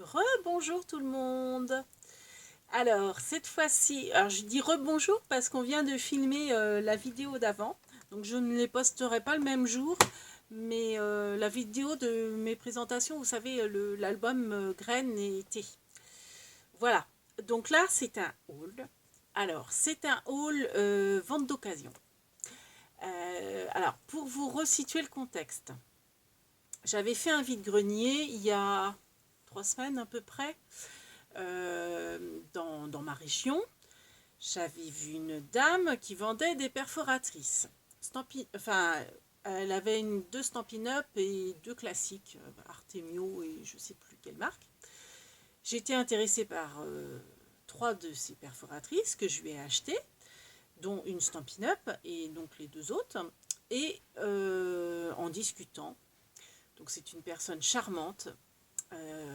Rebonjour tout le monde. Alors cette fois-ci, alors je dis rebonjour parce qu'on vient de filmer la vidéo d'avant. Donc je ne les posterai pas le même jour, mais la vidéo de mes présentations, vous savez, l'album Graines et Thé. Voilà. Donc là c'est un haul. Alors c'est un haul vente d'occasion. Alors pour vous resituer le contexte, j'avais fait un vide-grenier il y a 3 semaines à peu près. Dans ma région, j'avais vu une dame qui vendait des perforatrices. Elle avait deux Stampin' Up et deux classiques, Artemio et je ne sais plus quelle marque. J'étais intéressée par trois de ces perforatrices que je lui ai achetées, dont une Stampin' Up et donc les deux autres. Et en discutant, donc c'est une personne charmante,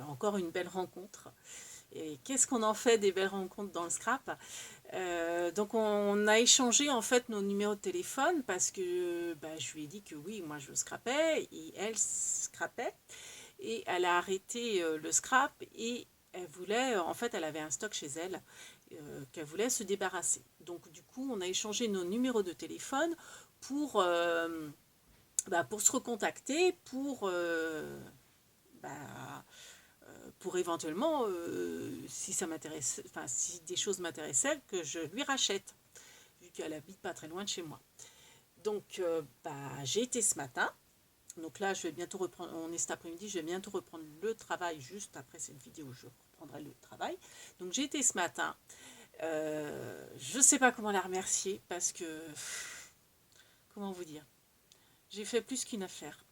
encore une belle rencontre. Et qu'est-ce qu'on en fait des belles rencontres dans le scrap? Donc on a échangé en fait nos numéros de téléphone parce que je lui ai dit que oui, moi je scrapais et elle scrapait. Et elle a arrêté le scrap et elle voulait, en fait elle avait un stock chez elle qu'elle voulait se débarrasser. Donc du coup on a échangé nos numéros de téléphone pour, pour se recontacter, pour éventuellement, si ça m'intéresse, enfin si des choses m'intéressaient, que je lui rachète, vu qu'elle habite pas très loin de chez moi. Donc j'ai été ce matin. Donc là, je vais bientôt reprendre, on est cet après-midi, je vais bientôt reprendre le travail, juste après cette vidéo, je reprendrai le travail. Donc j'ai été ce matin. Je ne sais pas comment la remercier, parce que, comment vous dire, j'ai fait plus qu'une affaire.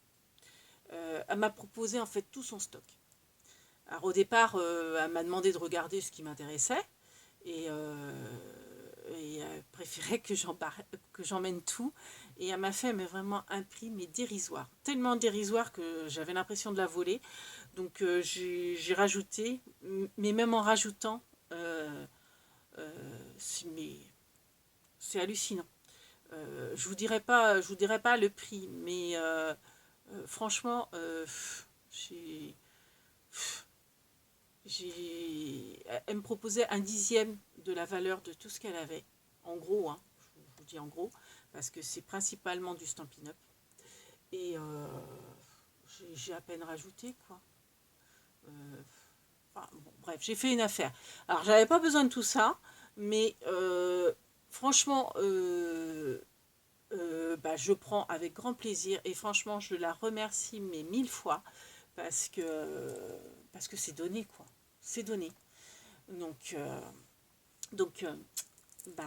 Elle m'a proposé en fait tout son stock. Alors au départ, elle m'a demandé de regarder ce qui m'intéressait et elle préférait que j'emmène tout. Et elle m'a fait mais vraiment un prix mais dérisoire. Tellement dérisoire que j'avais l'impression de la voler. Donc j'ai rajouté, mais même en rajoutant, c'est hallucinant. Je vous dirai pas le prix, mais franchement, j'ai elle me proposait un dixième de la valeur de tout ce qu'elle avait. En gros, hein, je vous dis en gros, parce que c'est principalement du Stampin' Up. Et j'ai à peine rajouté, quoi. Bon, bref, j'ai fait une affaire. Alors, j'avais pas besoin de tout ça, mais franchement, je prends avec grand plaisir. Et franchement, je la remercie, mais 1000 fois, parce que c'est donné, quoi. C'est donné. Donc, donc euh, bah,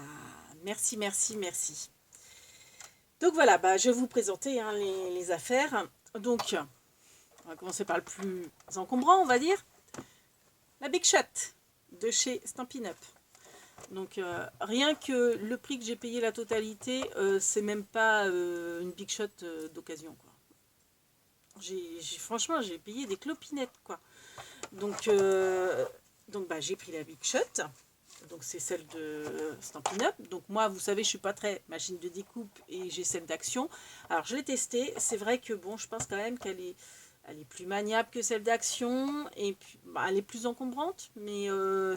merci, merci, merci. Donc voilà, je vais vous présenter hein, les affaires. Donc, on va commencer par le plus encombrant, on va dire. La Big Shot de chez Stampin' Up. Donc, rien que le prix que j'ai payé la totalité, c'est même pas une Big Shot d'occasion, quoi. Franchement, j'ai payé des clopinettes, quoi. Donc j'ai pris la Big Shot. Donc c'est celle de Stampin' Up. Donc moi, vous savez, je suis pas très machine de découpe et j'ai celle d'Action. Alors je l'ai testée. C'est vrai que bon, je pense quand même qu'elle est, elle est plus maniable que celle d'Action et puis elle est plus encombrante. Mais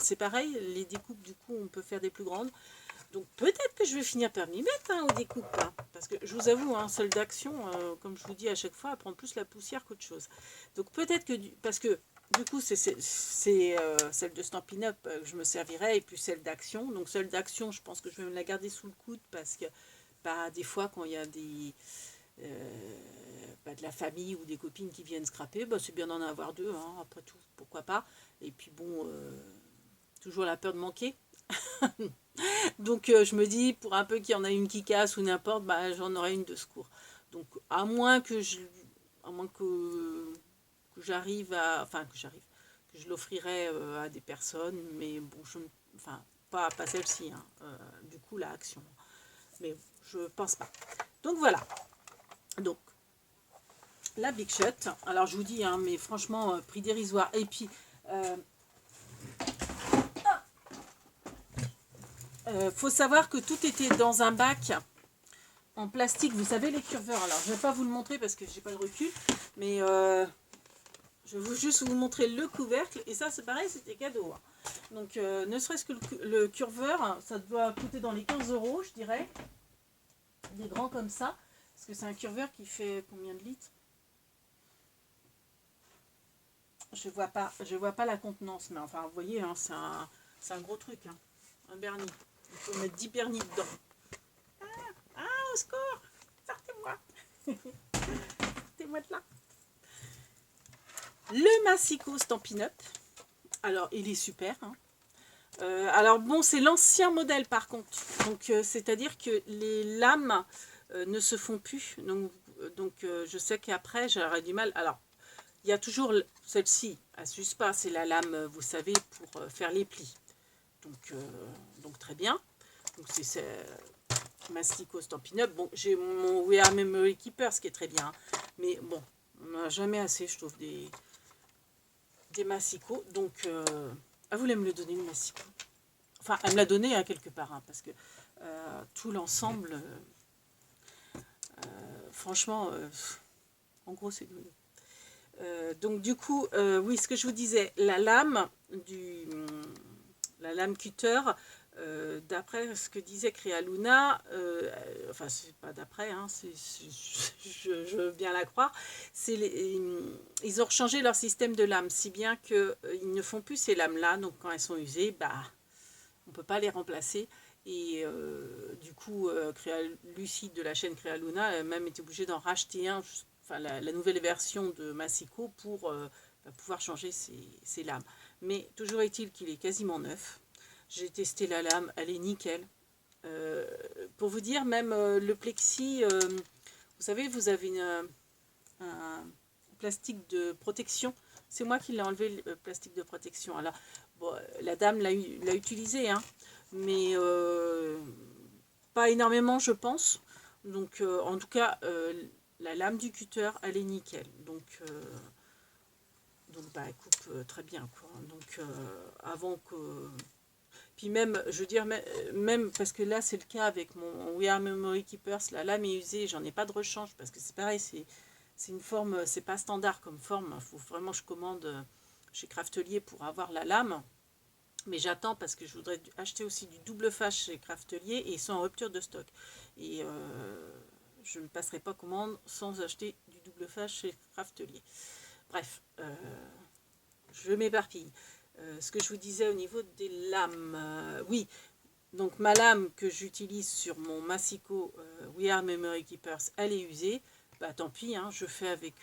c'est pareil, les découpes du coup, on peut faire des plus grandes. Donc peut-être que je vais finir par m'y mettre aux découpes. Hein, parce que je vous avoue, hein, celle d'Action, comme je vous dis à chaque fois, elle prend plus la poussière qu'autre chose. Donc peut-être que parce que du coup, c'est celle de Stampin' Up que je me servirai, et puis celle d'Action. Donc celle d'Action, je pense que je vais me la garder sous le coude, parce que des fois, quand il y a de la famille ou des copines qui viennent scraper, c'est bien d'en avoir deux, hein, après tout, pourquoi pas. Et puis bon, toujours la peur de manquer. Donc je me dis, pour un peu qu'il y en a une qui casse ou n'importe, j'en aurai une de secours. Donc à moins que j'arrive que je l'offrirai à des personnes, mais bon, pas celle-ci, hein, du coup, la Action. Mais je pense pas. Donc voilà. Donc, la Big Shot. Alors, je vous dis, hein, mais franchement, prix dérisoire. Et puis, faut savoir que tout était dans un bac en plastique. Vous savez, les curveurs. Alors, je vais pas vous le montrer parce que j'ai pas le recul, mais je veux juste vous montrer le couvercle. Et ça, c'est pareil, c'était cadeau. Hein. Donc, ne serait-ce que le curveur, ça doit coûter dans les 15 €, je dirais. Des grands comme ça. Parce que c'est un curveur qui fait combien de litres? Je vois pas la contenance. Mais enfin, vous voyez, hein, c'est un gros truc. Hein, un bernis. Il faut mettre 10 bernis dedans. Ah, au secours! Sortez-moi! Sortez-moi de là! Le Massicot Stampin' Up. Alors, il est super. Hein. Alors, bon, c'est l'ancien modèle par contre. Donc, c'est-à-dire que les lames ne se font plus. Donc je sais qu'après, j'aurais du mal. Alors, il y a toujours celle-ci. Elle ne s'use pas. C'est la lame, vous savez, pour faire les plis. Donc très bien. Donc, c'est Massicot Stampin' Up. Bon, j'ai mon We Are Memory Keeper, ce qui est très bien. Mais bon, on n'a jamais assez, je trouve, des Massicots. Donc, elle voulait me le donner, le Massicot. Enfin, elle me l'a donné hein, quelque part, hein, parce que tout l'ensemble, franchement, en gros, c'est donné. Donc, du coup, oui, ce que je vous disais, la lame cutter, d'après ce que disait Crealuna, enfin, c'est pas d'après, hein, je veux bien la croire, ils ont changé leur système de lame, si bien qu'ils ne font plus ces lames-là, donc quand elles sont usées, bah, on ne peut pas les remplacer. Et du coup, Lucie de la chaîne Crealuna a même été obligée d'en racheter un, enfin la nouvelle version de Massicot pour pouvoir changer ses lames. Mais toujours est-il qu'il est quasiment neuf. J'ai testé la lame, elle est nickel. Pour vous dire, même le plexi, vous savez, vous avez un plastique de protection. C'est moi qui l'ai enlevé, le plastique de protection. Alors, bon, la dame l'a utilisé, hein, mais pas énormément, je pense. Donc, en tout cas, la lame du cutter, elle est nickel. Donc bah, elle coupe très bien, quoi. Donc, avant que... Puis même, je veux dire, même parce que là, c'est le cas avec mon We Are Memory Keepers, la lame est usée, j'en ai pas de rechange, parce que c'est pareil, c'est une forme, c'est pas standard comme forme, il faut vraiment que je commande chez Craftelier pour avoir la lame. Mais j'attends parce que je voudrais acheter aussi du double face chez Craftelier et ils sont en rupture de stock. Et je ne passerai pas commande sans acheter du double face chez Craftelier. Bref, je m'éparpille. Ce que je vous disais au niveau des lames, oui, donc ma lame que j'utilise sur mon Massicot We Are Memory Keepers, elle est usée. Bah tant pis, hein, je fais avec,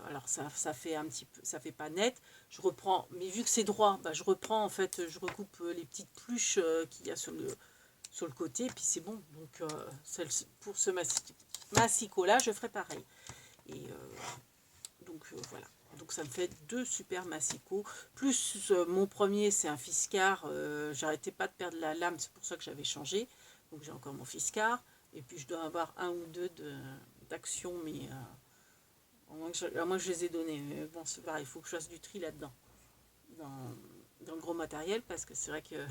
alors ça fait un petit peu, ça fait pas net, je reprends, mais vu que c'est droit, bah je reprends en fait, je recoupe les petites pluches qu'il y a sur le côté, et puis c'est bon. Donc pour ce Massicot là, je ferai pareil. Et donc voilà. Donc ça me fait 2 super Massicots. Plus mon premier, c'est un Fiscar. J'arrêtais pas de perdre la lame, c'est pour ça que j'avais changé. Donc j'ai encore mon Fiscar. Et puis je dois avoir 1 ou 2 d'action, mais à moins que je les ai donnés. Mais bon, c'est pareil, il faut que je fasse du tri là-dedans. Dans le gros matériel, parce que c'est vrai que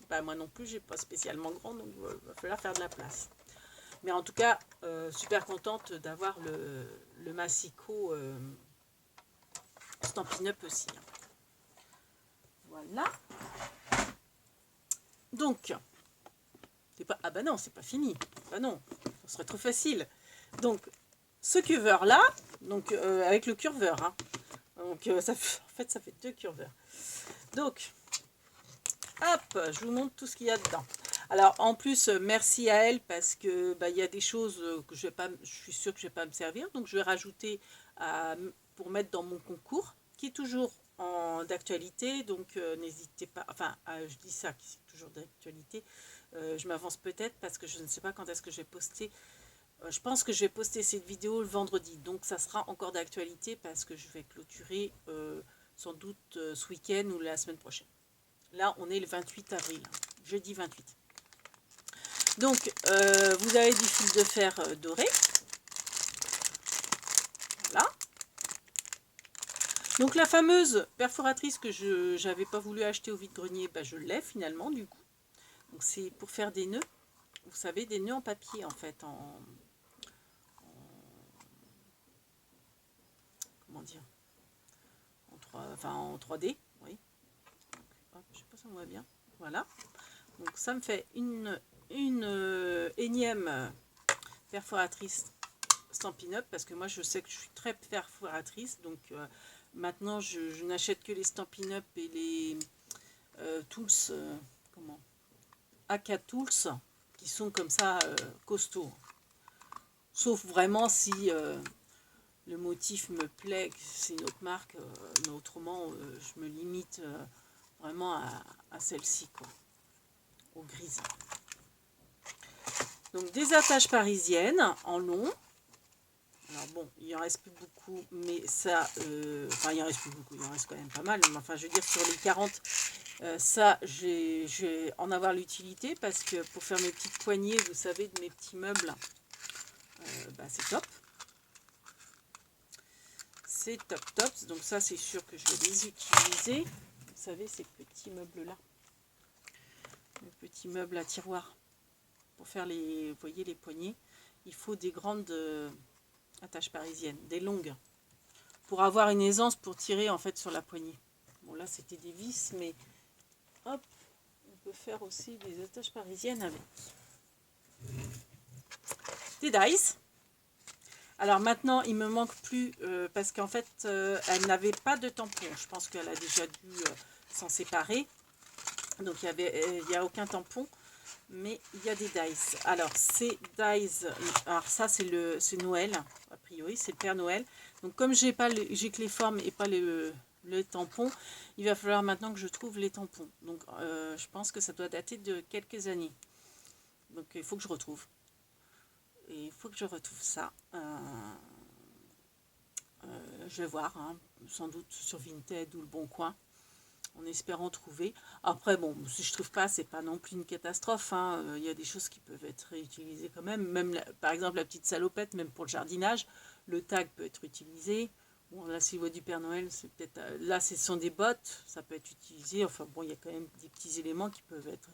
bah, moi non plus, j'ai pas spécialement grand, donc il va falloir faire de la place. Mais en tout cas, super contente d'avoir le Massicot Stampin' Up aussi. Hein. Voilà. Donc, c'est pas... Ah bah non, c'est pas fini. Bah non, ça serait trop facile. Donc, ce curveur-là, donc avec le curveur, hein. Donc, en fait, ça fait 2 curveurs. Donc, hop, je vous montre tout ce qu'il y a dedans. Alors, en plus, merci à elle parce que bah, y a des choses que je suis sûre que je ne vais pas me servir. Donc, je vais rajouter pour mettre dans mon concours, qui est toujours d'actualité. Donc, n'hésitez pas, enfin, je dis ça, qui est toujours d'actualité. Je m'avance peut-être parce que je ne sais pas quand est-ce que je vais poster. Je pense que je vais poster cette vidéo le vendredi. Donc, ça sera encore d'actualité parce que je vais clôturer sans doute ce week-end ou la semaine prochaine. Là, on est le 28 avril, jeudi 28. Donc, vous avez du fil de fer doré. Voilà. Donc, la fameuse perforatrice que je n'avais pas voulu acheter au vide-grenier, bah, je l'ai finalement, du coup. Donc, c'est pour faire des nœuds. Vous savez, des nœuds en papier, en fait, comment dire, enfin en 3D. Oui. Hop, je sais pas si on voit bien. Voilà. Donc ça me fait une énième perforatrice Stampin' Up, parce que moi je sais que je suis très perforatrice, donc maintenant je n'achète que les Stampin' Up et les Tools, comment, AK Tools, qui sont comme ça costauds. Sauf vraiment si le motif me plaît, que c'est une autre marque, mais autrement je me limite vraiment à celle-ci, quoi, aux grises. Donc des attaches parisiennes en long. Alors bon, il en reste plus beaucoup, mais ça, enfin il en reste plus beaucoup, il en reste quand même pas mal, mais enfin je veux dire sur les 40, ça je vais en avoir l'utilité, parce que pour faire mes petites poignées, vous savez, de mes petits meubles, bah, c'est top. C'est top top, donc ça c'est sûr que je vais les utiliser. Vous savez, ces petits meubles là, les petits meubles à tiroir, pour faire les, vous voyez, les poignées, il faut des grandes attaches parisiennes, des longues, pour avoir une aisance pour tirer en fait sur la poignée. Bon là c'était des vis, mais hop, on peut faire aussi des attaches parisiennes avec. Des dies. Alors maintenant il me manque plus, parce qu'en fait elle n'avait pas de tampon. Je pense qu'elle a déjà dû s'en séparer. Donc il n'y a aucun tampon. Mais il y a des dies. Alors ces dies, alors ça c'est Noël, a priori c'est le Père Noël. Donc comme j'ai que les formes et pas les tampons, il va falloir maintenant que je trouve les tampons. Donc je pense que ça doit dater de quelques années. Donc il faut que je retrouve. Et il faut que je retrouve ça. Je vais voir, hein, sans doute sur Vinted ou le Bon Coin, en espérant trouver. Après, bon, si je trouve pas, c'est pas non plus une catastrophe, hein. Y a des choses qui peuvent être réutilisées quand même. Même, par exemple, la petite salopette, même pour le jardinage, le tag peut être utilisé. Bon, là, s'il voit du Père Noël, c'est peut-être... là, ce sont des bottes, ça peut être utilisé. Enfin, bon, il y a quand même des petits éléments qui peuvent être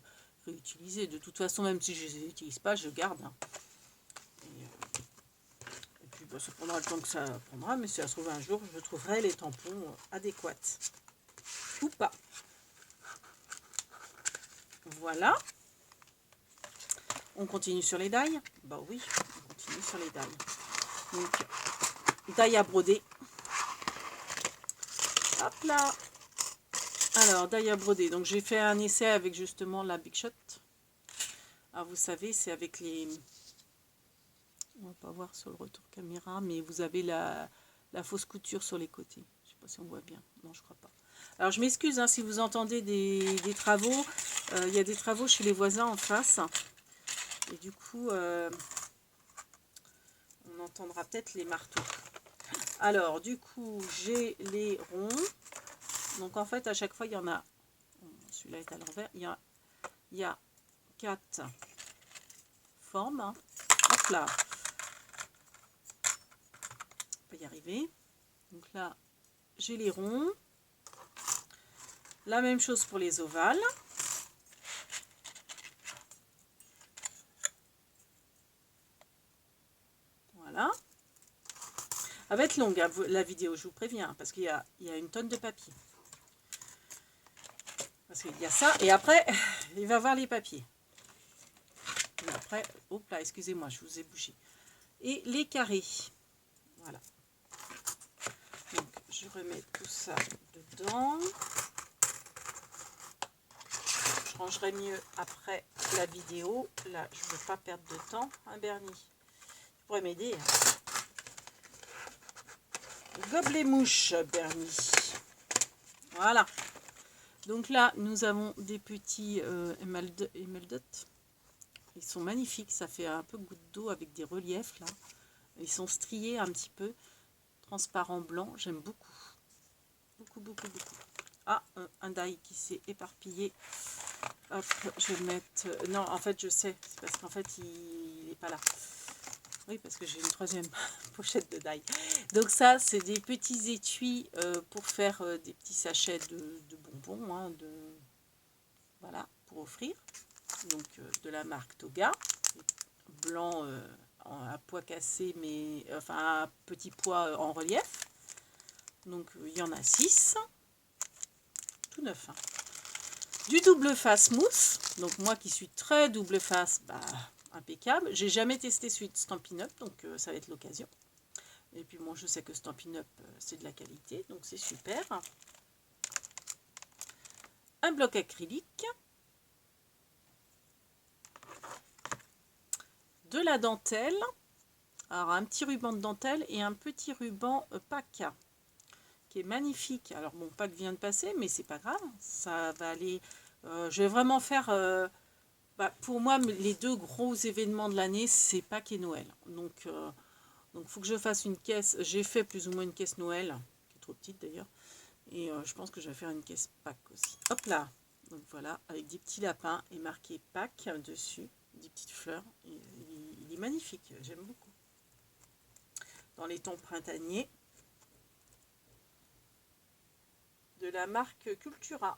réutilisés. De toute façon, même si je les utilise pas, je garde, hein. Et puis, bah, ça prendra le temps que ça prendra, mais si ça se trouve un jour, je trouverai les tampons adéquats. Ou pas. Voilà. On continue sur les dailles. Bah oui, on continue sur les dailles. Donc, dailles à broder. Hop là. Alors, dailles à broder. Donc, j'ai fait un essai avec justement la Big Shot. Alors, vous savez, c'est avec les... On va pas voir sur le retour caméra, mais vous avez la fausse couture sur les côtés. Je sais pas si on voit bien. Non, je crois pas. Alors, je m'excuse hein, si vous entendez des travaux. Il y a des travaux chez les voisins en face. Et du coup, on entendra peut-être les marteaux. Alors, du coup, j'ai les ronds. Donc, en fait, à chaque fois, il y en a... Celui-là est à l'envers. Il y a 4 formes. Hein. Hop là. On peut y arriver. Donc là, j'ai les ronds. La même chose pour les ovales. Voilà. Elle va être longue hein, la vidéo, je vous préviens, parce qu'il y a une tonne de papier. Parce qu'il y a ça, et après, il va voir les papiers. Et après, hop là, excusez-moi, je vous ai bougé. Et les carrés. Voilà. Donc, je remets tout ça dedans. Je rangerai mieux après la vidéo. Là, je ne veux pas perdre de temps. Hein, Bernie, tu pourrais m'aider. Gobelet mouche, Bernie. Voilà. Donc là, nous avons des petits émeraudes. Ils sont magnifiques. Ça fait un peu goutte d'eau avec des reliefs là. Ils sont striés un petit peu. Transparent blanc. J'aime beaucoup. Beaucoup, beaucoup, beaucoup. Ah, un die qui s'est éparpillé. Hop, je vais le mettre... Non, en fait, je sais. C'est parce qu'en fait, il n'est pas là. Oui, parce que j'ai une troisième pochette de die. Donc ça, c'est des petits étuis pour faire des petits sachets de bonbons. Hein, voilà, pour offrir. Donc de la marque Toga. Blanc à pois cassé, mais enfin à petit pois en relief. Donc il y en a 6, tout neuf. Hein. Du double face mousse, donc moi qui suis très double face, bah, impeccable. J'ai jamais testé celui de Stampin' Up, donc ça va être l'occasion. Et puis bon, je sais que Stampin' Up, c'est de la qualité, donc c'est super. Un bloc acrylique. De la dentelle. Alors un petit ruban de dentelle et un petit ruban Pâques qui est magnifique. Alors bon, Pâques vient de passer, mais c'est pas grave. Ça va aller... je vais vraiment faire... pour moi, les deux gros événements de l'année, c'est Pâques et Noël. Donc faut que je fasse une caisse. J'ai fait plus ou moins une caisse Noël, qui est trop petite d'ailleurs. Et je pense que je vais faire une caisse Pâques aussi. Hop là. Donc voilà, avec des petits lapins et marqué Pâques dessus, des petites fleurs. Il est magnifique, j'aime beaucoup. Dans les tons printaniers. De la marque Cultura.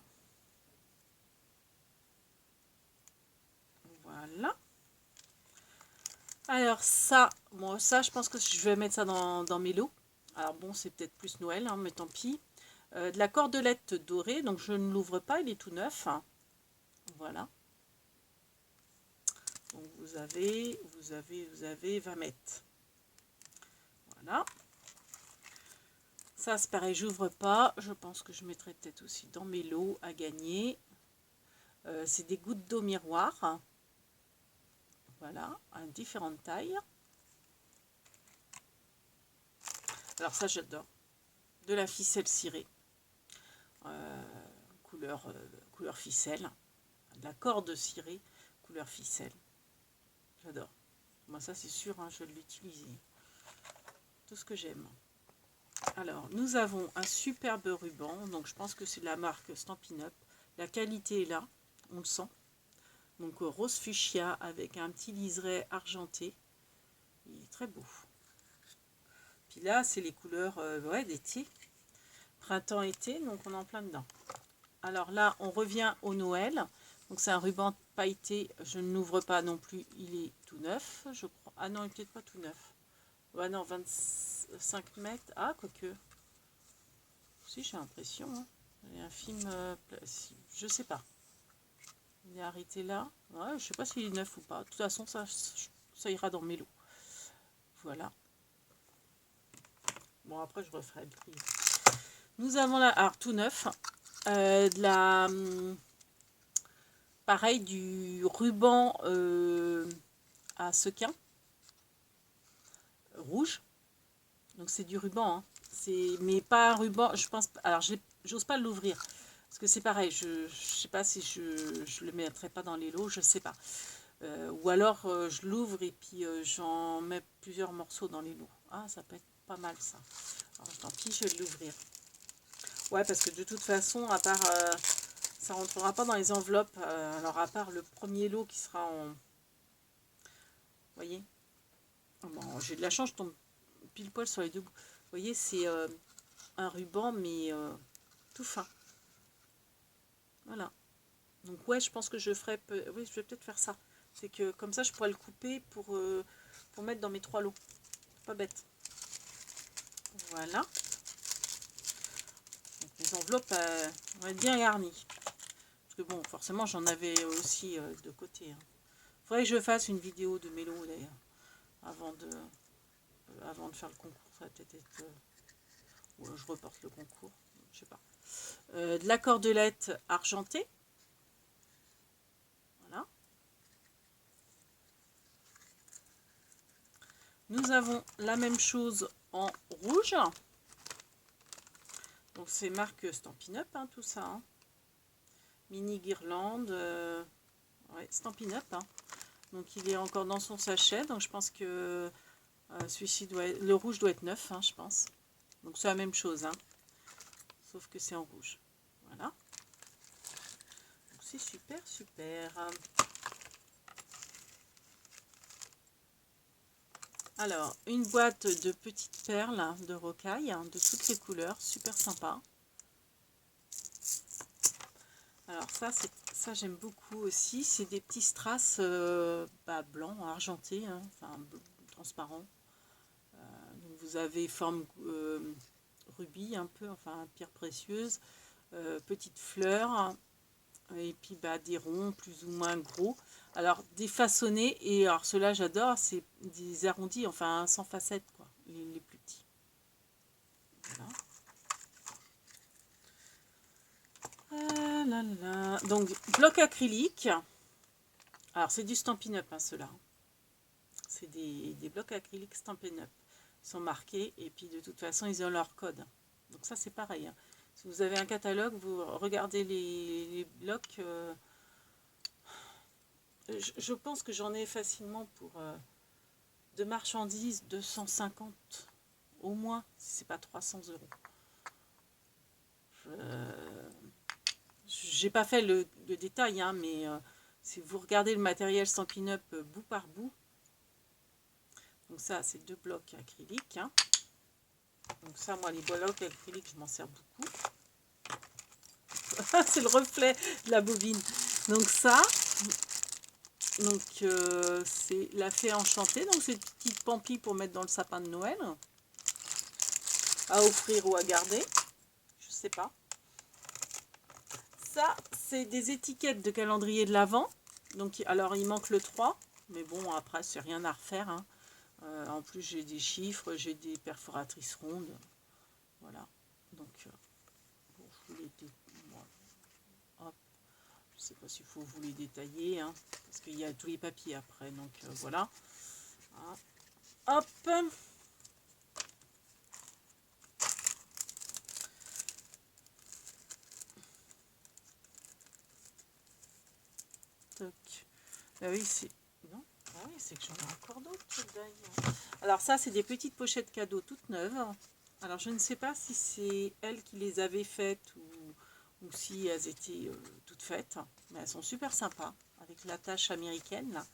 Voilà. Alors ça, bon ça je pense que je vais mettre ça dans mes lots. Alors bon, c'est peut-être plus Noël, hein, mais tant pis. De la cordelette dorée, donc je ne l'ouvre pas, il est tout neuf. Voilà. Donc vous avez 20 mètres. Voilà. Ça c'est pareil, j'ouvre pas. Je pense que je mettrai peut-être aussi dans mes lots à gagner. C'est des gouttes d'eau miroir. Voilà, à différentes tailles. Alors ça j'adore. De la ficelle cirée. Couleur ficelle. De la corde cirée, couleur ficelle. J'adore. Moi ça c'est sûr, hein, je vais l'utiliser. Tout ce que j'aime. Alors nous avons un superbe ruban. Donc je pense que c'est de la marque Stampin' Up. La qualité est là, on le sent. Donc rose fuchsia avec un petit liseré argenté. Il est très beau. Puis là, c'est les couleurs ouais, d'été. Printemps-été, donc on est en plein dedans. Alors là, on revient au Noël. Donc c'est un ruban pailleté. Je ne l'ouvre pas non plus. Il est tout neuf, je crois. Ah non, il n'est peut-être pas tout neuf. Ah non, 25 mètres. Ah, quoique. Si, j'ai l'impression. Hein. Il y a un film... je sais pas. Il est arrêté là. Ouais, je sais pas s'il est neuf ou pas. De toute façon, ça ira dans mes lots. Voilà. Bon, après, je referai le prix. Nous avons là, alors tout neuf, de la... pareil, du ruban à sequin. Rouge. Donc, c'est du ruban. Hein. Mais pas un ruban, je pense... Alors, j'ose pas l'ouvrir. Parce que c'est pareil, je sais pas si je le mettrai pas dans les lots, je sais pas. Ou alors je l'ouvre et puis j'en mets plusieurs morceaux dans les lots. Ah, ça peut être pas mal ça. Alors tant pis, je vais l'ouvrir. Ouais, parce que de toute façon, à part ça rentrera pas dans les enveloppes. Alors à part le premier lot qui sera en... Vous voyez, bon, j'ai de la chance, je tombe pile poil sur les deux bouts. Vous voyez, c'est un ruban, mais tout fin. Voilà. Donc ouais, je pense que je ferai... Oui, je vais peut-être faire ça. C'est que comme ça, je pourrais le couper pour mettre dans mes 3 lots. Pas bête. Voilà. Donc, les enveloppes vont être bien garnies. Parce que bon, forcément, j'en avais aussi de côté. Hein. Faudrait que je fasse une vidéo de mes lots d'ailleurs. Avant de faire le concours. Ça va peut-être être... ou je reporte le concours. Je sais pas. De la cordelette argentée. Voilà. Nous avons la même chose en rouge. Donc c'est marque Stampin' Up, hein, tout ça. Hein. Mini guirlande. Ouais, Stampin' Up. Hein. Donc il est encore dans son sachet. Donc je pense que celui-ci doit être... Le rouge doit être neuf, hein, je pense. Donc c'est la même chose. Hein. Sauf que c'est en rouge. Voilà. Donc c'est super, super. Alors, une boîte de petites perles de rocaille, hein, de toutes les couleurs, super sympa. Alors ça j'aime beaucoup aussi, c'est des petits strass blancs, argentés, hein, enfin transparents. Donc vous avez forme rubis un peu, enfin pierre précieuse, petites fleurs, et puis bah, des ronds plus ou moins gros. Alors des façonnés, et alors ceux-là j'adore, c'est des arrondis, enfin sans facettes quoi, les plus petits. Voilà. Ah là là. Donc bloc acrylique. Alors c'est du Stampin' Up hein, ceux-là. C'est des blocs acryliques Stampin' Up. Ils sont marqués et puis de toute façon ils ont leur code. Donc ça c'est pareil. Hein. Si vous avez un catalogue, vous regardez les blocs. Je pense que j'en ai facilement pour de marchandises 250 au moins, si c'est pas 300 euros. J'ai pas fait le détail, hein, mais si vous regardez le matériel Stampin' Up bout par bout, donc ça c'est 2 blocs acryliques. Hein. Donc ça, moi les blocs acryliques, je m'en sers beaucoup. C'est le reflet de la bobine. Donc ça, donc c'est la fée enchantée. Donc c'est une petite pampille pour mettre dans le sapin de Noël, à offrir ou à garder, je sais pas. Ça, c'est des étiquettes de calendrier de l'Avent. Donc, alors, il manque le 3. Mais bon, après, c'est rien à refaire. Hein. En plus, j'ai des chiffres, j'ai des perforatrices rondes. Voilà. Donc, bon, je vous les hop. Je sais pas s'il faut vous les détailler. Hein, parce qu'il y a tous les papiers après. Donc, voilà. Hop. Ah oui, c'est... Non, ah oui, c'est que j'en ai encore d'autres d'ailleurs. Alors ça, c'est des petites pochettes cadeaux toutes neuves. Alors je ne sais pas si c'est elles qui les avaient faites ou si elles étaient toutes faites. Mais elles sont super sympas, avec l'attache américaine. Là.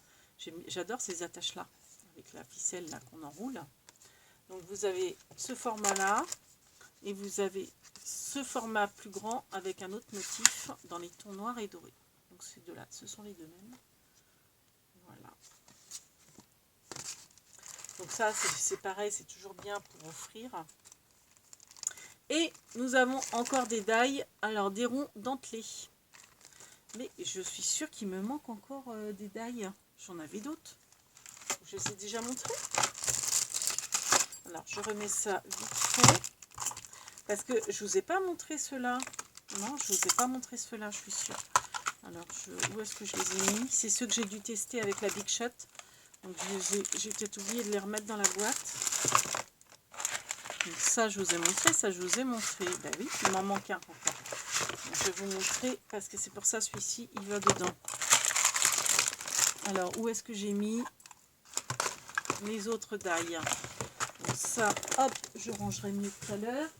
J'adore ces attaches-là, avec la ficelle là qu'on enroule. Donc vous avez ce format-là, et vous avez ce format plus grand avec un autre motif dans les tons noirs et dorés. Donc ces deux-là, ce sont les deux mêmes. Voilà. Donc ça, c'est pareil, c'est toujours bien pour offrir. Et nous avons encore des die, alors des ronds dentelés. Mais je suis sûre qu'il me manque encore des die. J'en avais d'autres. Je les ai déjà montrés. Alors, je remets ça vite fait. Parce que je ne vous ai pas montré ceux-là. Non, je ne vous ai pas montré ceux-là, je suis sûre. Alors, où est-ce que je les ai mis? C'est ceux que j'ai dû tester avec la Big Shot. Donc, j'ai peut-être oublié de les remettre dans la boîte. Donc, ça, je vous ai montré. Ça, je vous ai montré. Ben oui, il m'en manque un encore. Donc, je vais vous montrer parce que c'est pour ça, celui-ci, il va dedans. Alors, où est-ce que j'ai mis les autres die? Donc, ça, hop, je rangerai mieux tout à l'heure.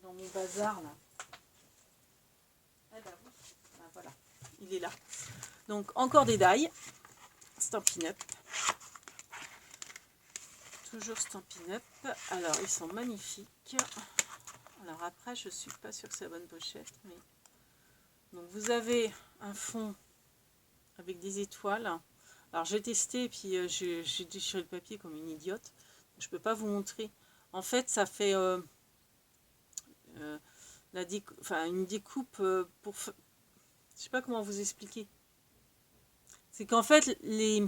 Dans mon bazar, là. Eh ben, oui. Ben, voilà, il est là. Donc, encore des die. Stampin' Up. Toujours Stampin' Up. Alors, ils sont magnifiques. Alors après, je suis pas sûre que c'est la bonne pochette. Mais... Donc, vous avez un fond avec des étoiles. Alors, j'ai testé et puis j'ai déchiré le papier comme une idiote. Je peux pas vous montrer. En fait, ça fait une découpe pour... Je sais pas comment vous expliquer. C'est qu'en fait, les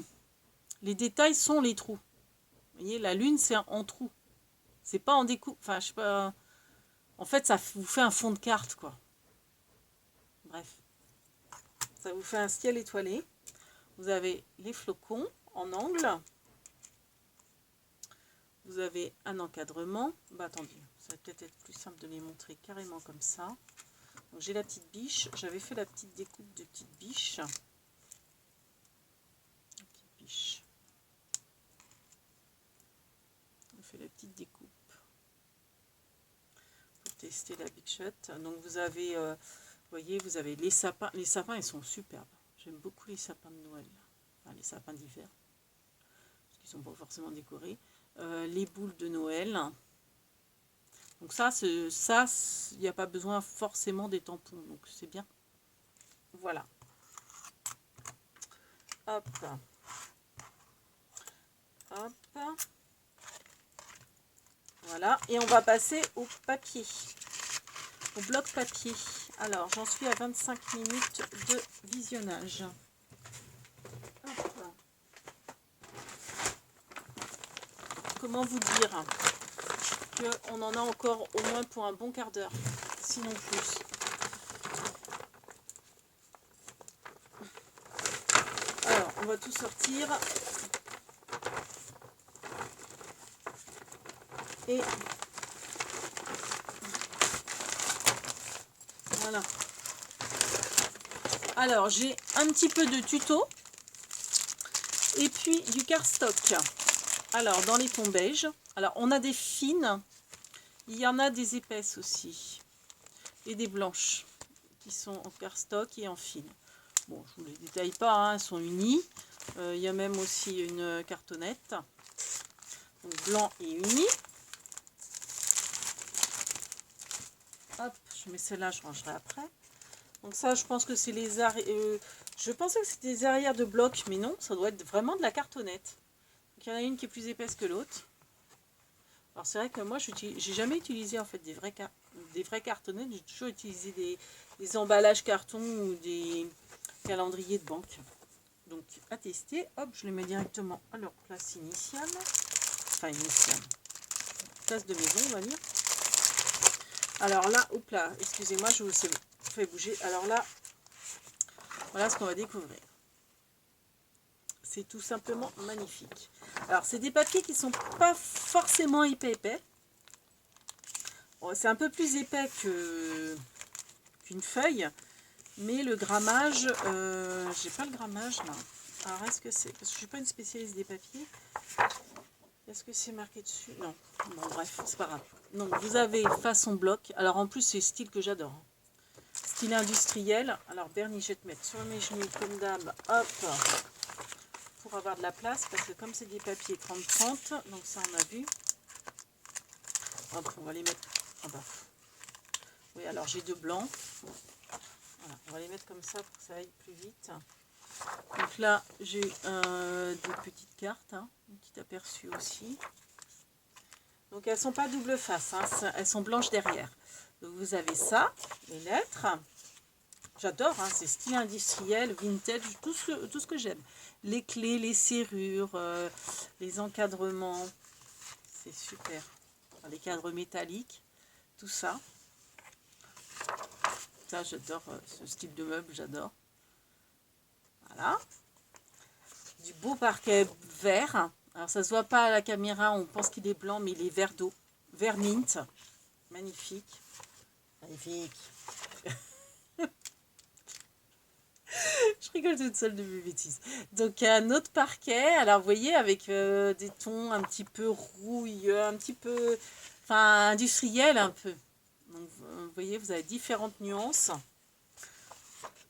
détails sont les trous. Vous voyez, la lune, c'est en trous. C'est pas en découpe. Enfin, je sais pas. En fait, ça vous fait un fond de carte, quoi. Bref. Ça vous fait un ciel étoilé. Vous avez les flocons en angle. Vous avez un encadrement. Bah, attendez, ça va peut-être être plus simple de les montrer carrément comme ça. Donc, j'ai la petite biche. J'avais fait la petite découpe de petite biche. Petite biche. On fait la petite découpe. Tester la Big Shot. Donc vous avez, vous voyez, vous avez les sapins. Les sapins, ils sont superbes. J'aime beaucoup les sapins de Noël. Enfin, les sapins d'hiver. Parce qu'ils sont pas forcément décorés. Les boules de Noël. Donc ça, il n'y a pas besoin forcément des tampons. Donc c'est bien. Voilà. Hop. Hop. Voilà, et on va passer au papier, au bloc papier. Alors, j'en suis à 25 minutes de visionnage. Hop. Comment vous dire qu'on en a encore au moins pour un bon quart d'heure, sinon plus. Alors, on va tout sortir. Et voilà. Alors, j'ai un petit peu de tuto. Et puis, du cardstock. Alors, dans les tons beige. Alors, on a des fines. Il y en a des épaisses aussi. Et des blanches. Qui sont en cardstock et en fine. Bon, je ne vous les détaille pas. Hein, elles sont unies. Il y a même aussi une cartonnette. Donc, blanc et uni. Hop, je mets celle-là, je rangerai après. Donc ça, je pense que c'est les arrières. Je pensais que c'était des arrières de bloc, mais non, ça doit être vraiment de la cartonnette. Donc, il y en a une qui est plus épaisse que l'autre. Alors c'est vrai que moi, j'ai jamais utilisé en fait des vrais cartonnettes. J'ai toujours utilisé des emballages carton ou des calendriers de banque. Donc à tester, hop, je les mets directement à leur place initiale. Enfin initiale. Place de maison, on va dire. Alors là, hop là, excusez-moi, je vous fais bouger. Alors là, voilà ce qu'on va découvrir. C'est tout simplement magnifique. Alors, c'est des papiers qui ne sont pas forcément hyper épais. Bon, c'est un peu plus épais qu'une feuille. Mais le grammage, j'ai pas le grammage là. Alors, est-ce que c'est... Parce que je ne suis pas une spécialiste des papiers. Est-ce que c'est marqué dessus? Non. Bon, bref, c'est pas grave. Donc, vous avez façon bloc. Alors, en plus, c'est le style que j'adore. Style industriel. Alors, Bernie, je vais te mettre sur mes genoux, comme d'hab. Hop, pour avoir de la place. Parce que comme c'est des papiers 30-30, donc ça, on a vu. Hop, on va les mettre en bas. Oui, alors, j'ai deux blancs. Voilà, on va les mettre comme ça pour que ça aille plus vite. Donc là, j'ai des petites cartes. Hein, un petit aperçu aussi. Donc elles sont pas double face, hein, elles sont blanches derrière. Donc vous avez ça, les lettres. J'adore, hein, c'est style industriel, vintage, tout ce que j'aime. Les clés, les serrures, les encadrements, c'est super. Enfin, les cadres métalliques, tout ça. Ça, j'adore ce style de meuble, j'adore. Voilà. Du beau parquet vert. Alors ça se voit pas à la caméra, on pense qu'il est blanc, mais il est vert d'eau. Vert mint. Magnifique. Magnifique. Je rigole toute seule de mes bêtises. Donc un autre parquet, alors vous voyez, avec des tons un petit peu rouille, un petit peu, enfin industriel un peu. Donc vous voyez, vous avez différentes nuances.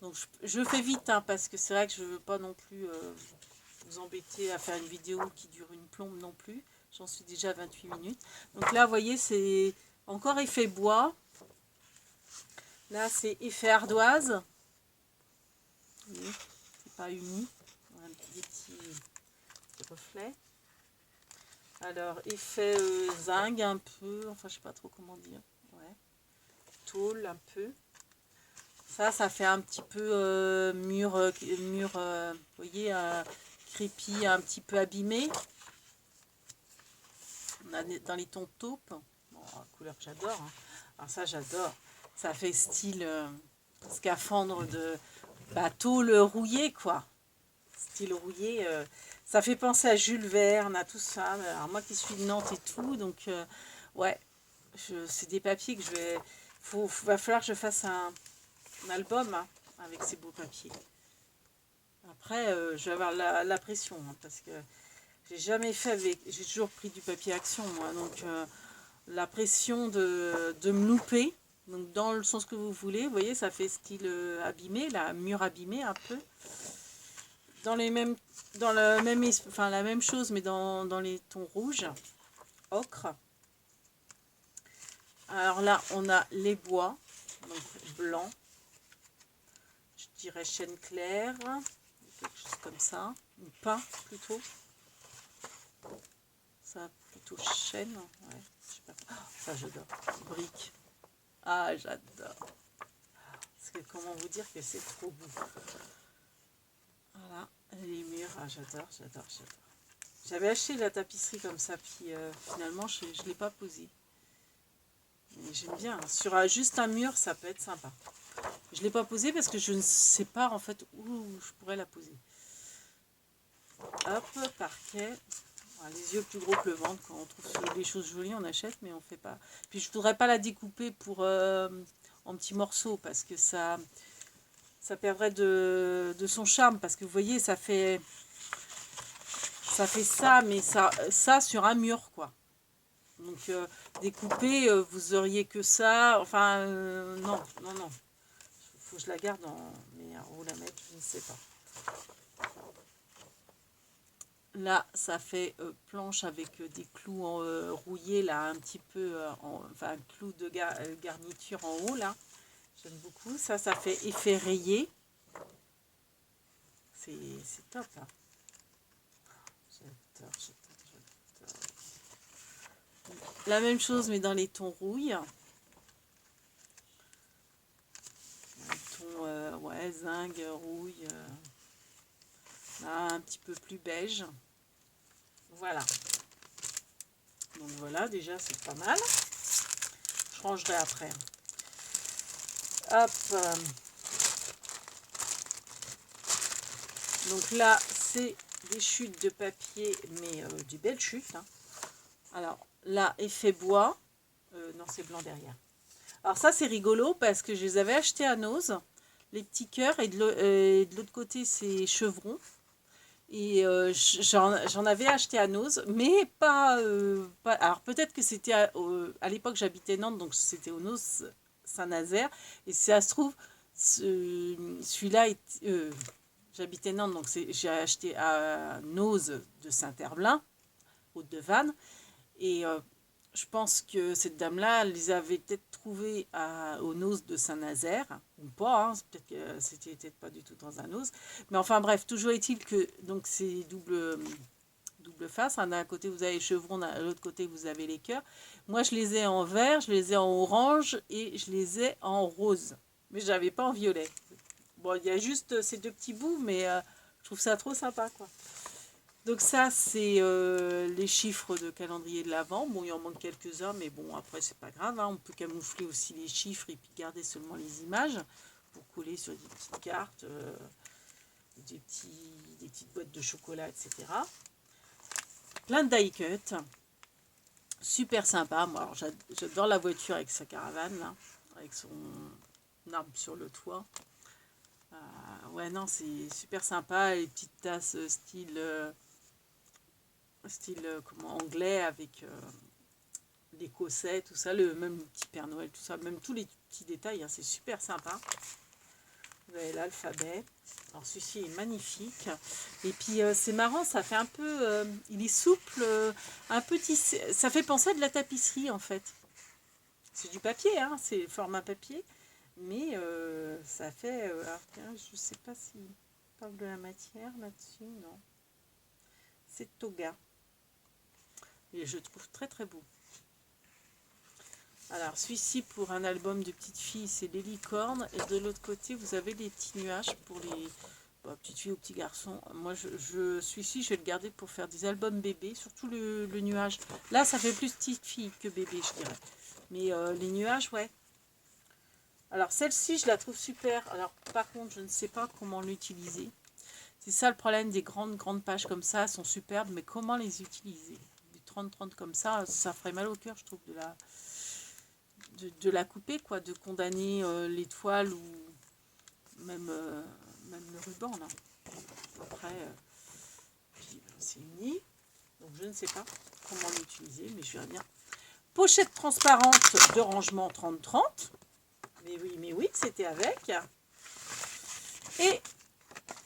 Donc je fais vite, hein, parce que c'est vrai que je ne veux pas non plus vous embêter à faire une vidéo qui dure une plombe non plus. J'en suis déjà à 28 minutes. Donc là, vous voyez, c'est encore effet bois. Là, c'est effet ardoise. C'est pas uni. On a des petits reflets. Alors, effet zinc un peu. Enfin, je sais pas trop comment dire. Ouais. Tôle un peu. Ça fait un petit peu mur, vous voyez, crépi, un petit peu abîmé. On a dans les tons taupe. Bon, couleur que j'adore. Hein. Alors ça, j'adore. Ça fait style scaphandre de tôle rouillée, quoi. Style rouillé. Ça fait penser à Jules Verne, à tout ça. Alors moi qui suis de Nantes et tout, donc ouais, c'est des papiers que je vais... va falloir que je fasse un album, hein, avec ces beaux papiers. Après, je vais avoir la pression, hein, parce que j'ai jamais fait avec... J'ai toujours pris du papier action, moi, donc la pression de me louper, donc dans le sens que vous voulez, vous voyez, ça fait style abîmé, là, mur abîmé un peu. Dans les mêmes, dans le même, enfin la même chose, mais dans les tons rouges, ocre. Alors là, on a les bois, donc blanc, je dirais chêne clair, quelque chose comme ça, ou pin plutôt. Ça, plutôt chêne. Ouais, je sais pas. Oh, ça, j'adore. Brique. Ah, j'adore. Parce que comment vous dire que c'est trop beau. Voilà, les murs. Ah, j'adore, j'adore, j'adore. J'avais acheté de la tapisserie comme ça, puis finalement, je ne l'ai pas posée. Mais j'aime bien. Sur juste un mur, ça peut être sympa. Je ne l'ai pas posée parce que je ne sais pas en fait où je pourrais la poser. Hop, parquet. Voilà, les yeux plus gros que le ventre. Quand on trouve des choses jolies, on achète, mais on fait pas. Puis je voudrais pas la découper pour en petits morceaux parce que ça perdrait de son charme. Parce que vous voyez, ça fait ça, mais ça sur un mur, quoi. Donc découper, vous auriez que ça. Enfin, non, non, non. Faut que je la garde en... Mais où la mettre, je ne sais pas. Là, ça fait planche avec des clous rouillés, là, un petit peu, enfin, clous de garniture en haut, là. J'aime beaucoup. Ça fait effet rayé. C'est top, là. J'adore, j'adore, j'adore. La même chose, mais dans les tons rouilles. Ouais, zinc, rouille, là, un petit peu plus beige. Voilà. Donc voilà, déjà c'est pas mal. Je rangerai après. Hop. Donc là, c'est des chutes de papier, mais des belles chutes. Hein. Alors là, effet bois. Non, c'est blanc derrière. Alors ça, c'est rigolo parce que je les avais achetés à Nose. Les petits cœurs, et de l'autre côté, c'est chevrons. Et j'en avais acheté à Nose, mais pas... alors peut-être que c'était à l'époque, j'habitais Nantes, donc c'était au Nose Saint-Nazaire. Et si ça se trouve, celui-là, j'habitais Nantes, donc j'ai acheté à Nose de Saint-Herblain, Haute de Vannes. Et je pense que cette dame-là, elle les avait peut-être trouvés au Nose de Saint-Nazaire, ou pas, hein, peut-être que c'était peut-être pas du tout dans un Nose. Mais enfin bref, toujours est-il que donc c'est double face. Hein. D'un côté, vous avez les chevrons, de l'autre côté, vous avez les cœurs. Moi, je les ai en vert, je les ai en orange et je les ai en rose. Mais je n'avais pas en violet. Bon, il y a juste ces deux petits bouts, mais je trouve ça trop sympa, quoi. Donc ça, c'est les chiffres de calendrier de l'Avent. Bon, il en manque quelques-uns, mais bon, après, c'est pas grave. Hein. On peut camoufler aussi les chiffres et puis garder seulement les images pour coller sur des petites cartes, des petites boîtes de chocolat, etc. Plein de die cut. Super sympa. Moi, alors, j'adore la voiture avec sa caravane, là, avec son arbre sur le toit. Ouais, non, c'est super sympa. Les petites tasses style comment, anglais avec l'écossais, tout ça, même petit Père Noël, tout ça, même tous les petits détails, hein, c'est super sympa. Vous avez l'alphabet. Alors celui-ci est magnifique. Et puis c'est marrant, ça fait un peu, il est souple, un petit, ça fait penser à de la tapisserie en fait. C'est du papier, hein, c'est format papier, mais ça fait, alors, tiens, je sais pas si on parle de la matière là-dessus, non. C'est Toga. Et je trouve très très beau. Alors celui-ci pour un album de petites filles, c'est les licornes. Et de l'autre côté, vous avez les petits nuages pour les petites filles ou petits garçons. Moi, celui-ci, je vais le garder pour faire des albums bébés, surtout le nuage. Là, ça fait plus petite fille que bébé, je dirais. Mais les nuages, ouais. Alors celle-ci, je la trouve super. Alors par contre, je ne sais pas comment l'utiliser. C'est ça le problème des grandes pages comme ça, elles sont superbes, mais comment les utiliser? 30 comme ça ferait mal au cœur, je trouve, de la couper, quoi, de condamner l'étoile ou même le ruban, là. Après, c'est uni, donc je ne sais pas comment l'utiliser, mais je verrai bien. Pochette transparente de rangement 30-30. Mais oui, c'était avec. Et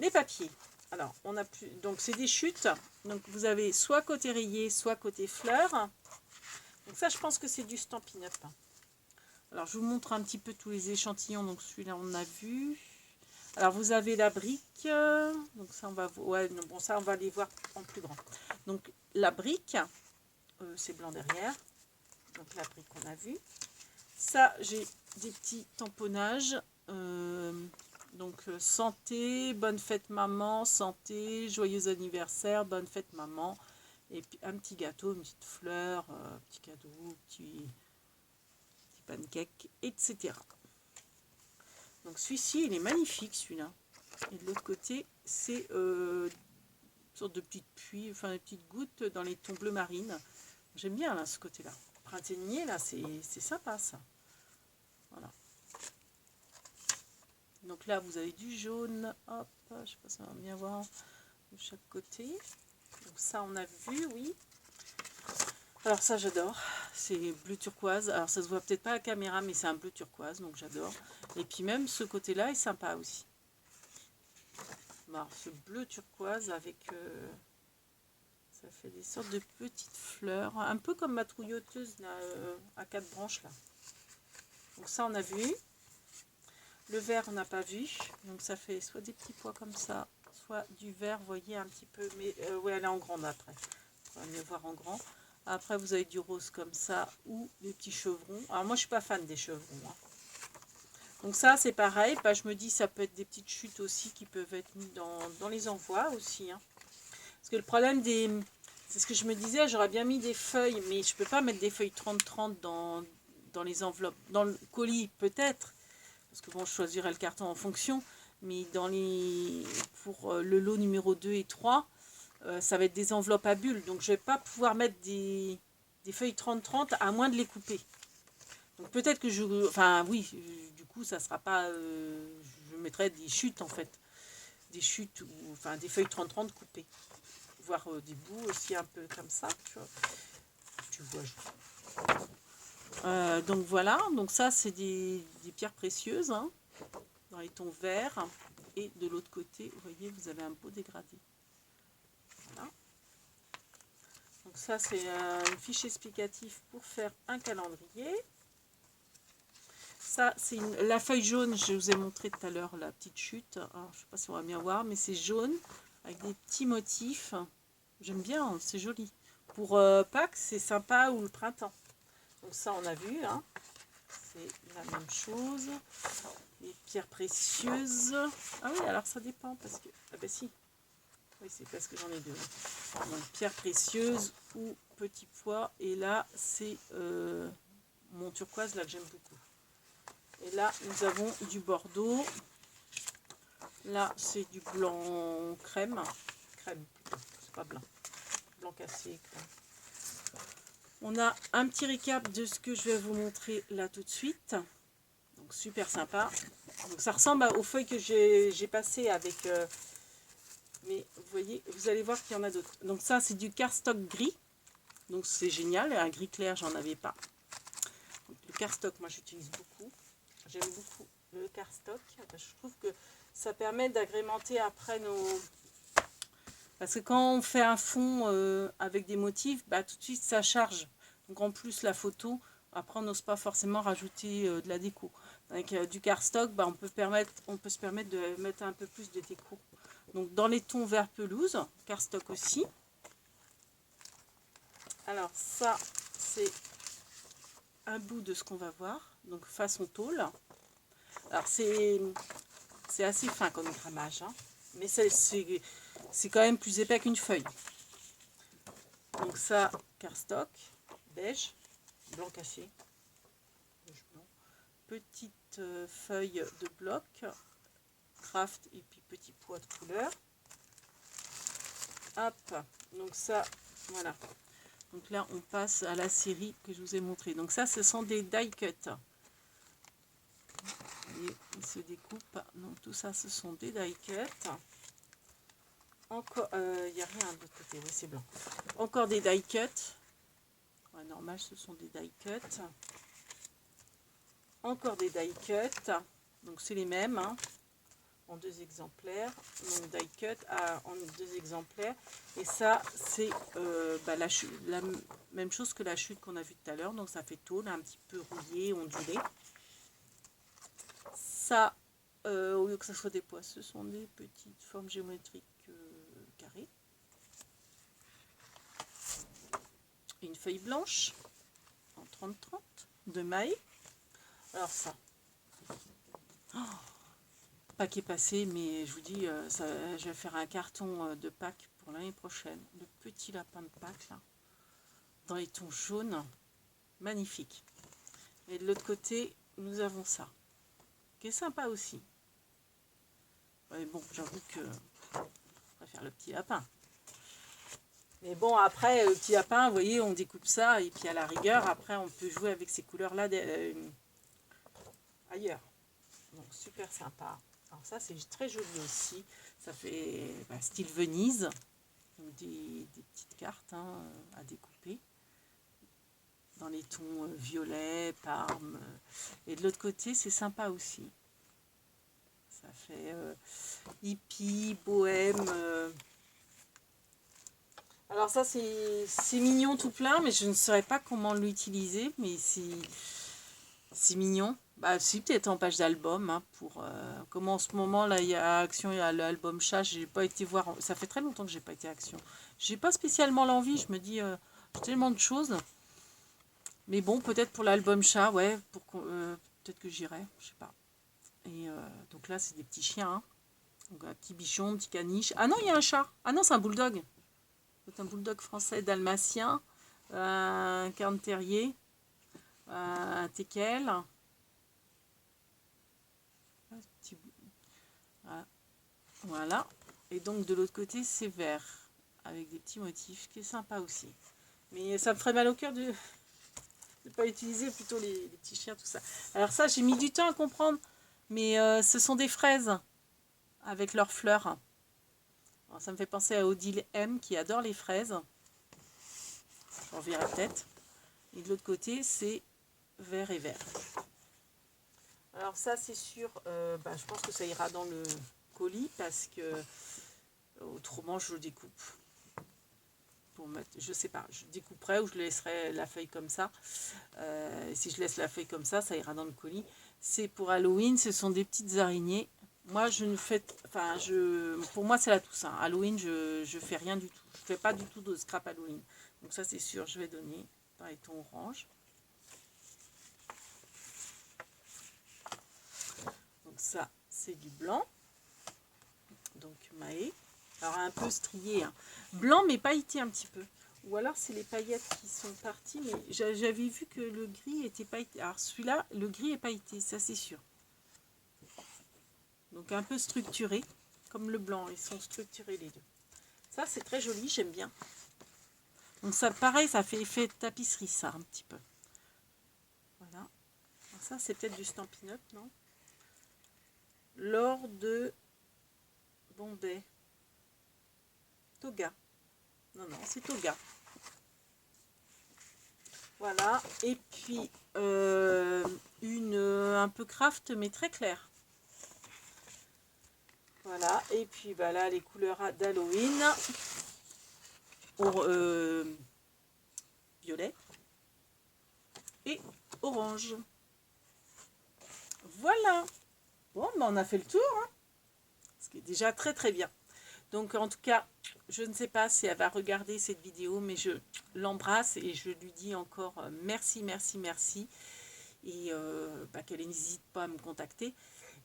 les papiers. Alors, on a plus. Donc, c'est des chutes. Donc, vous avez soit côté rayé, soit côté fleur. Donc, ça, je pense que c'est du Stampin' Up. Alors, je vous montre un petit peu tous les échantillons. Donc, celui-là, on a vu. Alors, vous avez la brique. Donc, ça, on va, ouais, bon, ça, on va les voir en plus grand. Donc la brique, c'est blanc derrière, donc la brique qu'on a vue. Ça, j'ai des petits tamponnages, donc santé, bonne fête maman, santé, joyeux anniversaire, bonne fête maman, et puis un petit gâteau, une petite fleur, petit cadeau, petit pancake, etc. Donc celui-ci, il est magnifique celui-là. Et de l'autre côté, c'est une sorte de petite pluie, enfin des petites gouttes dans les tons bleu marine. J'aime bien là ce côté-là. Printanier, là, c'est sympa ça. Voilà. Donc là, vous avez du jaune. Hop, je sais pas si on va bien voir de chaque côté. Donc ça, on a vu, oui. Alors ça, j'adore. C'est bleu turquoise. Alors ça se voit peut-être pas à la caméra, mais c'est un bleu turquoise, donc j'adore. Et puis même ce côté-là est sympa aussi. Alors, ce bleu turquoise avec... ça fait des sortes de petites fleurs. Un peu comme ma trouilloteuse là, à 4 branches là. Donc ça, on a vu. Le vert, on n'a pas vu. Donc ça fait soit des petits pois comme ça, soit du vert, vous voyez un petit peu. Mais ouais, elle est en grande après. On va mieux voir en grand. Après, vous avez du rose comme ça ou des petits chevrons. Alors moi, je suis pas fan des chevrons. Hein. Donc ça, c'est pareil. Bah, je me dis, ça peut être des petites chutes aussi qui peuvent être mises dans les envois aussi. Hein. Parce que le problème des... C'est ce que je me disais, j'aurais bien mis des feuilles, mais je peux pas mettre des feuilles 30-30 dans les enveloppes. Dans le colis, peut-être. Parce que bon, je choisirais le carton en fonction. Mais pour le lot numéro 2 et 3, ça va être des enveloppes à bulles. Donc, je vais pas pouvoir mettre des feuilles 30-30 à moins de les couper. Donc, peut-être que je... Enfin, oui, du coup, ça sera pas... je mettrai des chutes, en fait. Des chutes, enfin, des feuilles 30-30 coupées. Voire des bouts aussi un peu comme ça. Tu vois, donc voilà, donc ça c'est des pierres précieuses hein, dans les tons verts et de l'autre côté vous voyez vous avez un beau dégradé. Voilà. Donc ça c'est une fiche explicative pour faire un calendrier. Ça c'est la feuille jaune, je vous ai montré tout à l'heure la petite chute. Alors, je ne sais pas si on va bien voir mais c'est jaune avec des petits motifs. J'aime bien, c'est joli. Pour Pâques c'est sympa ou le printemps. Donc ça on a vu hein. C'est la même chose. Les pierres précieuses. Ah oui, alors ça dépend parce que... Ah ben si. Oui, c'est parce que j'en ai deux. Donc, pierres précieuses ou petits pois. Et là, c'est mon turquoise là que j'aime beaucoup. Et là, nous avons du bordeaux. Là, c'est du blanc crème. Crème, c'est pas blanc. Blanc cassé, crème. On a un petit récap de ce que je vais vous montrer là tout de suite. Donc super sympa. Donc ça ressemble aux feuilles que j'ai passées avec... mais vous voyez, vous allez voir qu'il y en a d'autres. Donc ça c'est du cardstock gris. Donc c'est génial. Un gris clair, j'en avais pas. Donc, le cardstock, moi j'utilise beaucoup. J'aime beaucoup le cardstock. Je trouve que ça permet d'agrémenter après nos... Parce que quand on fait un fond avec des motifs, bah, tout de suite ça charge. Donc en plus la photo, après on n'ose pas forcément rajouter de la déco. Avec du cardstock, bah, on peut se permettre de mettre un peu plus de déco. Donc dans les tons vert pelouse, cardstock aussi. Alors ça c'est un bout de ce qu'on va voir. Donc façon tôle. Alors c'est assez fin comme grammage. Hein. Mais c'est quand même plus épais qu'une feuille. Donc ça, cardstock, beige, blanc cassé, beige blanc. Petite feuille de bloc, craft et puis petit pois de couleur. Hop, donc ça, voilà. Donc là, on passe à la série que je vous ai montré. Donc ça, ce sont des die cuts. Et ils se découpent. Donc tout ça, ce sont des die cuts. Encore, il n'y a rien de l'autre côté, oui c'est blanc. Encore des die cuts. Ouais, normal, ce sont des die cuts. Encore des die cuts. Donc c'est les mêmes, hein, en 2 exemplaires. Donc die cut en 2 exemplaires. Et ça, c'est bah, la même chose que la chute qu'on a vue tout à l'heure. Donc ça fait tôle, un petit peu rouillé, ondulé. Ça, au lieu que ce soit des pois, ce sont des petites formes géométriques carrées. une feuille blanche en 30-30 de mailles. Alors ça, paquet passé, mais je vous dis, je vais faire un carton de Pâques pour l'année prochaine. Le petit lapin de Pâques, là, dans les tons jaunes, magnifique. Et de l'autre côté, nous avons ça, qui est sympa aussi. Mais bon, j'avoue que je préfère le petit lapin. Mais bon, après, le petit lapin, vous voyez, on découpe ça, et puis à la rigueur, après, on peut jouer avec ces couleurs-là ailleurs. Donc, super sympa. Alors ça, c'est très joli aussi. Ça fait style Venise. Donc des petites cartes à découper. Dans les tons violet, parme. Et de l'autre côté, c'est sympa aussi. Ça fait hippie, bohème. Alors ça, c'est mignon tout plein, mais je ne saurais pas comment l'utiliser. Mais c'est mignon. Bah si, peut-être en page d'album, pour comme en ce moment là il y a Action, il y a l'album chat, j'ai pas été voir, ça fait très longtemps que j'ai pas été à Action, j'ai pas spécialement l'envie, je me dis j'ai tellement de choses, mais bon, peut-être pour l'album chat, ouais, peut-être que j'irai, je sais pas. Et donc là c'est des petits chiens, donc un petit bichon, un petit caniche, ah non il y a un chat, ah non c'est un bulldog, c'est un bulldog français dalmatien, un cairn terrier, un teckel. Voilà. Et donc de l'autre côté, c'est vert. Avec des petits motifs, qui est sympa aussi. Mais ça me ferait mal au cœur de ne pas utiliser plutôt les petits chiens, tout ça. Alors ça, j'ai mis du temps à comprendre. Mais ce sont des fraises avec leurs fleurs. Alors, ça me fait penser à Odile M qui adore les fraises. J'en verrai peut-être. Et de l'autre côté, c'est vert et vert. Alors ça, c'est sûr, je pense que ça ira dans le colis parce que autrement, je le découpe. Pour mettre, je sais pas, je découperai ou je laisserai la feuille comme ça. Si je laisse la feuille comme ça ira dans le colis. C'est pour Halloween, ce sont des petites araignées. Moi, je ne fais, pour moi, c'est la Toussaint. Halloween, je fais rien du tout. Je fais pas du tout de scrap Halloween. Donc ça, c'est sûr, je vais donner dans les tons orange. Donc ça, c'est du blanc. Donc Maë. Alors un peu strié. Blanc mais pailleté un petit peu. Ou alors c'est les paillettes qui sont parties. Mais j'avais vu que le gris était pailleté. Alors celui-là, le gris est pailleté, ça c'est sûr. Donc un peu structuré. Comme le blanc, ils sont structurés les deux. Ça c'est très joli, j'aime bien. Donc ça pareil, ça fait effet tapisserie ça un petit peu. Voilà. Alors, ça c'est peut-être du Stampin' Up, non? L'or de Bombay. Toga. Non, c'est Toga. Voilà. Et puis, un peu craft, mais très claire. Voilà. Et puis, là, les couleurs d'Halloween. Violet. Et orange. Voilà. Bon, on a fait le tour. Ce qui est déjà très, très bien. Donc en tout cas, je ne sais pas si elle va regarder cette vidéo, mais je l'embrasse et je lui dis encore merci, merci, merci. Et qu'elle n'hésite pas à me contacter.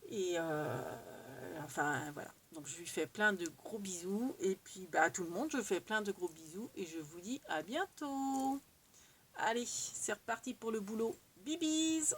Et voilà. Donc je lui fais plein de gros bisous. Et puis à tout le monde, je fais plein de gros bisous. Et je vous dis à bientôt. Allez, c'est reparti pour le boulot. Bibis!